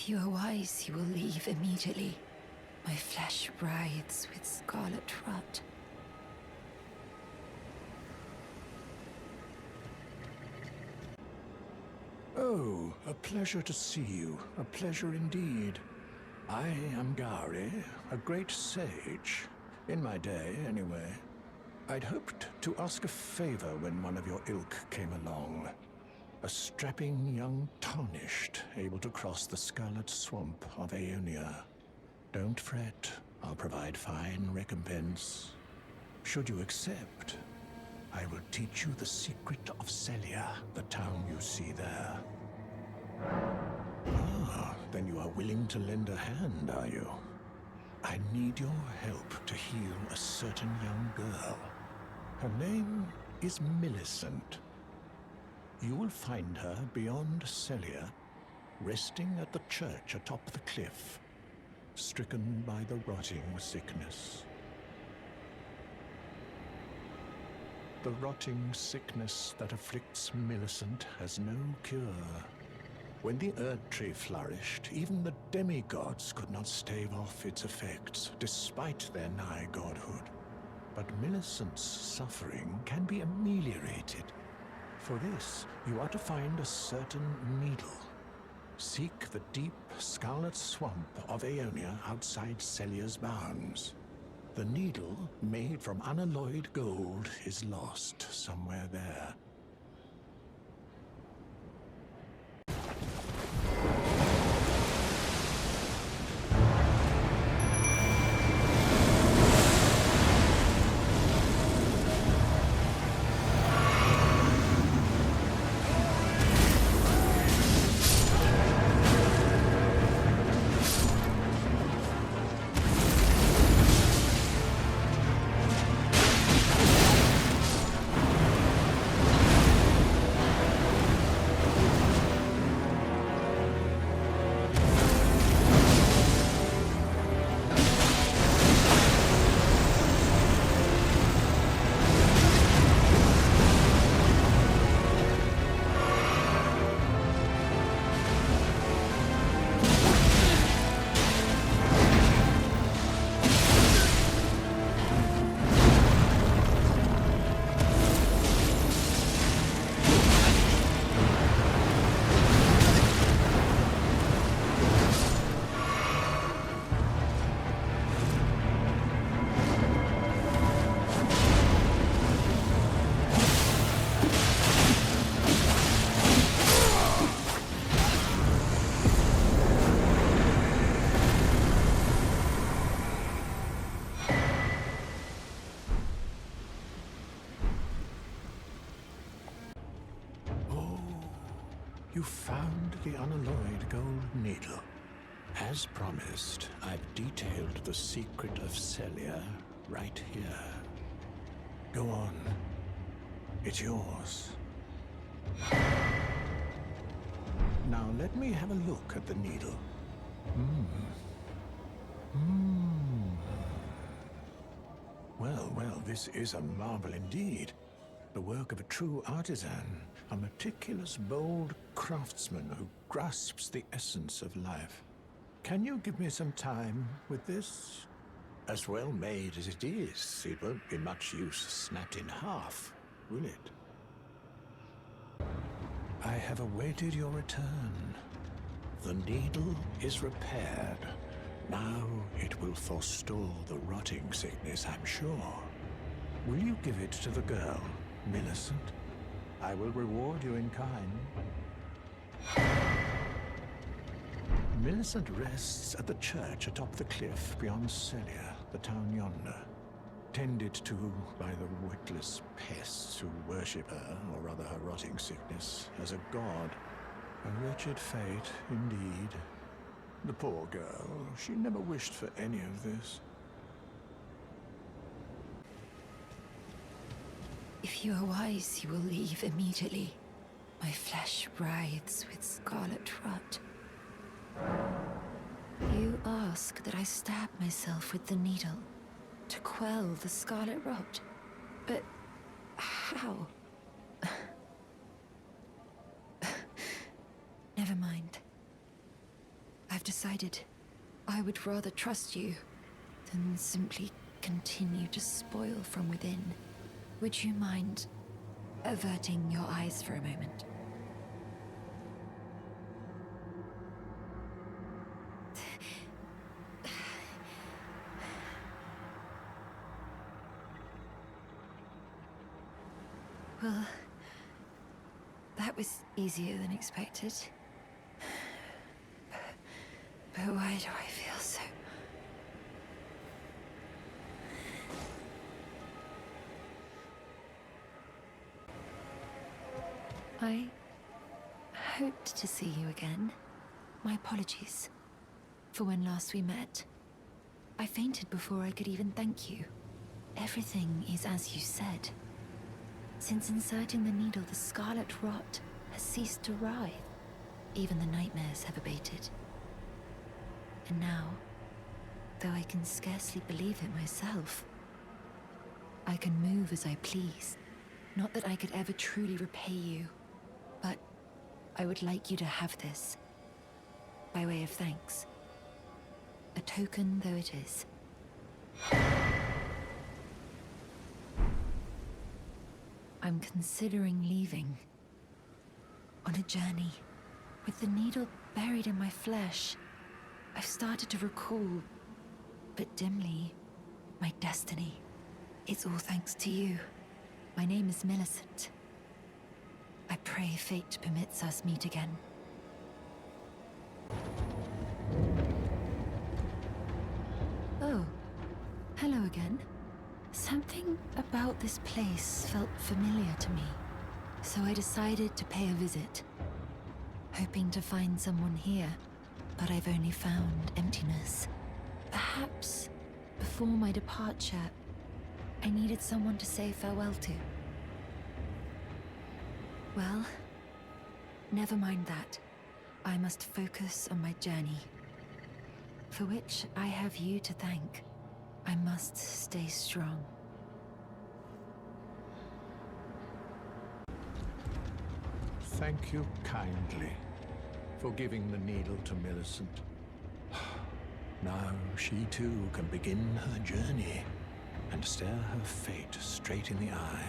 If you are wise, you will leave immediately. My flesh writhes with scarlet rot. Oh, a pleasure to see you. A pleasure indeed. I am Gari, a great sage. In my day, anyway. I'd hoped to ask a favor when one of your ilk came along. A strapping young tarnished, able to cross the scarlet swamp of Aeonia. Don't fret, I'll provide fine recompense. Should you accept, I will teach you the secret of Celia, the town you see there. Ah, then you are willing to lend a hand, are you? I need your help to heal a certain young girl. Her name is Millicent. You will find her beyond Celia, resting at the church atop the cliff, stricken by the rotting sickness. The rotting sickness that afflicts Millicent has no cure. When the Erd Tree flourished, even the demigods could not stave off its effects, despite their nigh godhood. But Millicent's suffering can be ameliorated. For this, you are to find a certain needle. Seek the deep, scarlet swamp of Aeonia outside Celia's bounds. The needle, made from unalloyed gold, is lost somewhere there. You found the unalloyed gold needle. As promised, I've detailed the secret of Celia right here. Go on. It's yours. Now let me have a look at the needle. Well, this is a marvel indeed. The work of a true artisan, a meticulous, bold craftsman who grasps the essence of life. Can you give me some time with this? As well made as it is, it won't be much use snapped in half, will it? I have awaited your return. The needle is repaired. Now it will forestall the rotting sickness, I'm sure. Will you give it to the girl, Millicent? I will reward you in kind. Millicent rests at the church atop the cliff beyond Celia, the town yonder, tended to by the witless pests who worship her, or rather her rotting sickness, as a god. A wretched fate, indeed. The poor girl, she never wished for any of this. If you are wise, you will leave immediately. My flesh writhes with scarlet rot. You ask that I stab myself with the needle to quell the scarlet rot. But how? Never mind. I've I've decided I would rather trust you than simply continue to spoil from within. Would you mind averting your eyes for a moment? Well, that was easier than expected. But why do I feel so... I hoped to see you again. My apologies for when last we met. I fainted before I could even thank you. Everything is as you said. Since inserting the needle, the scarlet rot has ceased to writhe. Even the nightmares have abated. And now, though I can scarcely believe it myself, I can move as I please. Not that I could ever truly repay you, but I would like you to have this, by way of thanks. A token though it is. I'm considering leaving. On a journey. With the needle buried in my flesh, I've started to recall, but dimly, my destiny. It's all thanks to you. My name is Millicent. I pray fate permits us meet again. Oh, hello again. Something about this place felt familiar to me, so I decided to pay a visit. Hoping to find someone here, but I've only found emptiness. Perhaps, before my departure, I needed someone to say farewell to. Well, never mind that. I must focus on my journey, for which I have you to thank. I must stay strong. Thank you kindly for giving the needle to Millicent. Now she too can begin her journey and stare her fate straight in the eye.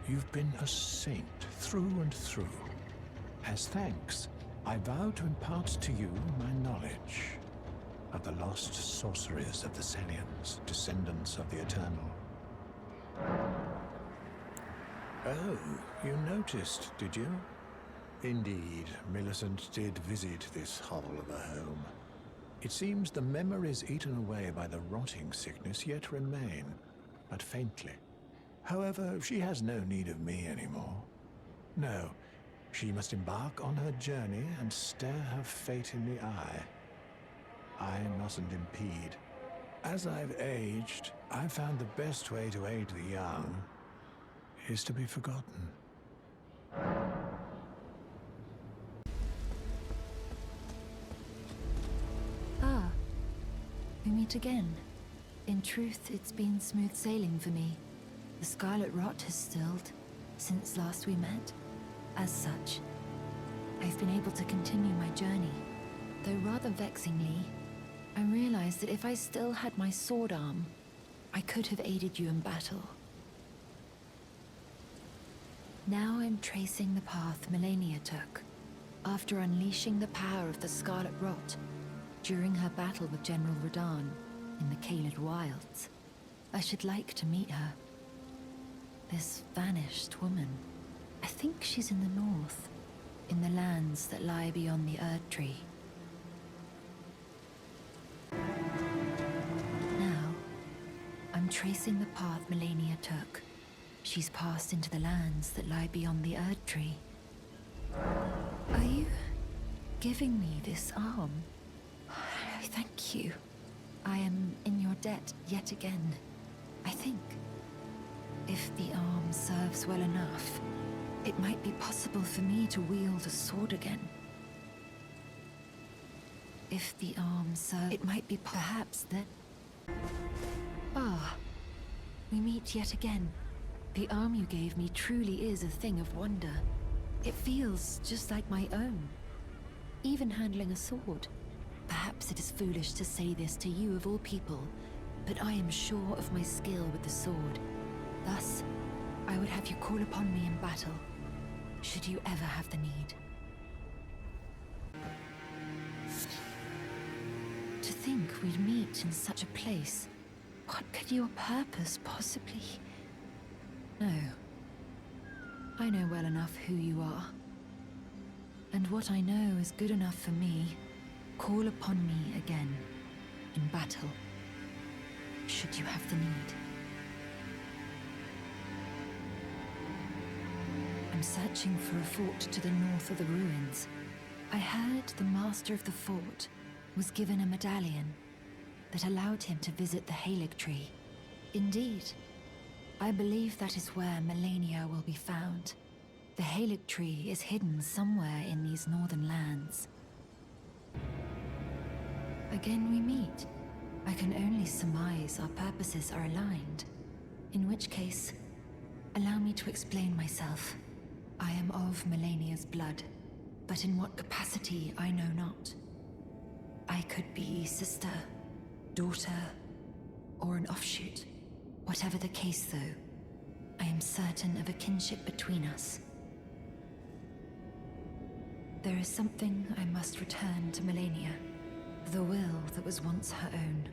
You've been a saint through and through. As thanks, I vow to impart to you my knowledge of the lost sorceries of the Selians, descendants of the Eternal. Oh, you noticed, did you? Indeed, Millicent did visit this hovel of a home. It seems the memories eaten away by the rotting sickness yet remain, but faintly. However, she has no need of me anymore. No, she must embark on her journey and stare her fate in the eye. I mustn't impede. As I've aged, I've found the best way to aid the young is to be forgotten. Ah, we meet again. In truth, it's been smooth sailing for me. The scarlet rot has stilled since last we met. As such, I've been able to continue my journey. Though rather vexingly, I realized that if I still had my sword arm, I could have aided you in battle. Now I'm tracing the path Melania took, after unleashing the power of the Scarlet Rot during her battle with General Radahn in the Caelid Wilds. I should like to meet her. This vanished woman. I think she's in the north, in the lands that lie beyond the Erd Tree. Now, I'm tracing the path Melania took. She's passed into the lands that lie beyond the Erd Tree. Are you giving me this arm? Thank you. I am in your debt yet again. I think if the arm serves well enough, it might be possible for me to wield a sword again. If the arm serves, it might be perhaps that... Ah, we meet yet again. The arm you gave me truly is a thing of wonder. It feels just like my own. Even handling a sword. Perhaps it is foolish to say this to you of all people, but I am sure of my skill with the sword. Thus, I would have you call upon me in battle, should you ever have the need. To think we'd meet in such a place. What could your purpose possibly... No. I know well enough who you are. And what I know is good enough for me. Call upon me again, in battle, should you have the need. I'm searching for a fort to the north of the ruins. I heard the master of the fort was given a medallion that allowed him to visit the Halig tree. Indeed, I believe that is where Melania will be found. The Halig tree is hidden somewhere in these northern lands. Again we meet. I can only surmise our purposes are aligned. In which case, allow me to explain myself. I am of Melania's blood, but in what capacity I know not. I could be sister, daughter, or an offshoot. Whatever the case, though, I am certain of a kinship between us. There is something I must return to Melania. The will that was once her own.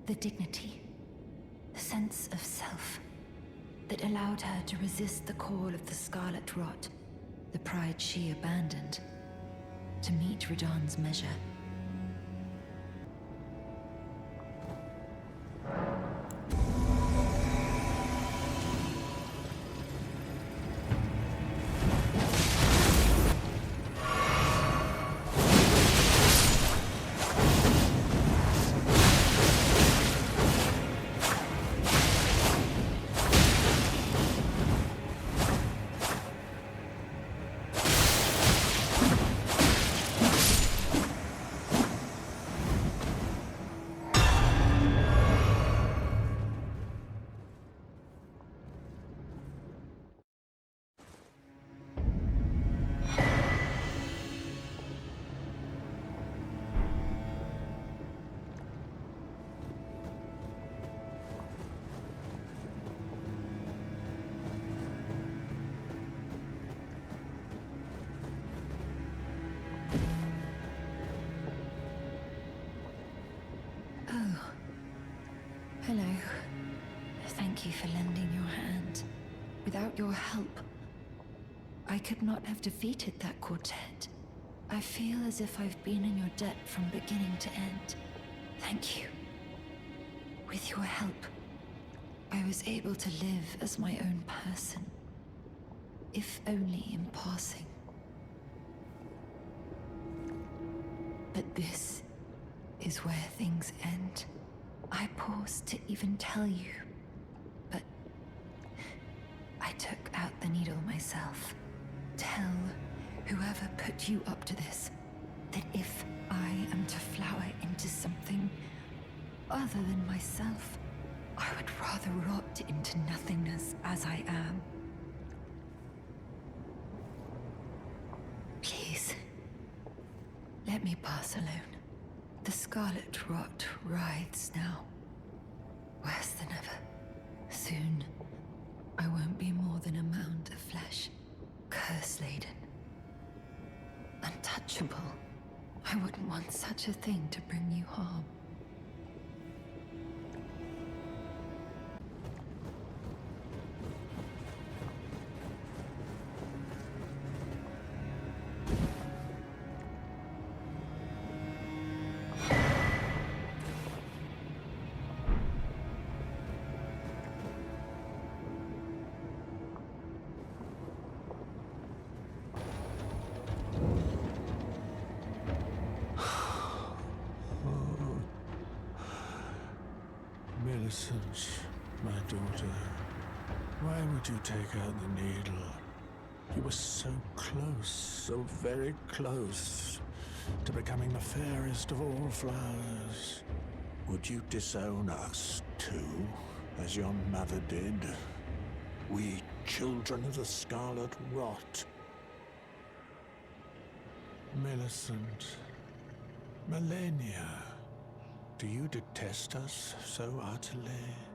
The dignity. The sense of self. That allowed her to resist the call of the Scarlet Rot. The pride she abandoned. To meet Radon's measure. Hello. Thank you for lending your hand. Without your help, I could not have defeated that quartet. I feel as if I've been in your debt from beginning to end. Thank you. With your help, I was able to live as my own person. If only in passing. But this is where things end. I paused to even tell you, but I took out the needle myself. Tell whoever put you up to this that if I am to flower into something other than myself, I would rather rot into nothingness as I am. Please, let me pass alone. The Scarlet Rot writhes now. Worse than ever. Soon, I won't be more than a mound of flesh. Curse-laden. Untouchable. I wouldn't want such a thing to bring you harm. Millicent, my daughter, why would you take out the needle? You were so close, so very close, to becoming the fairest of all flowers. Would you disown us, too, as your mother did? We, children of the Scarlet Rot. Millicent, Millennia, do you detest us so utterly?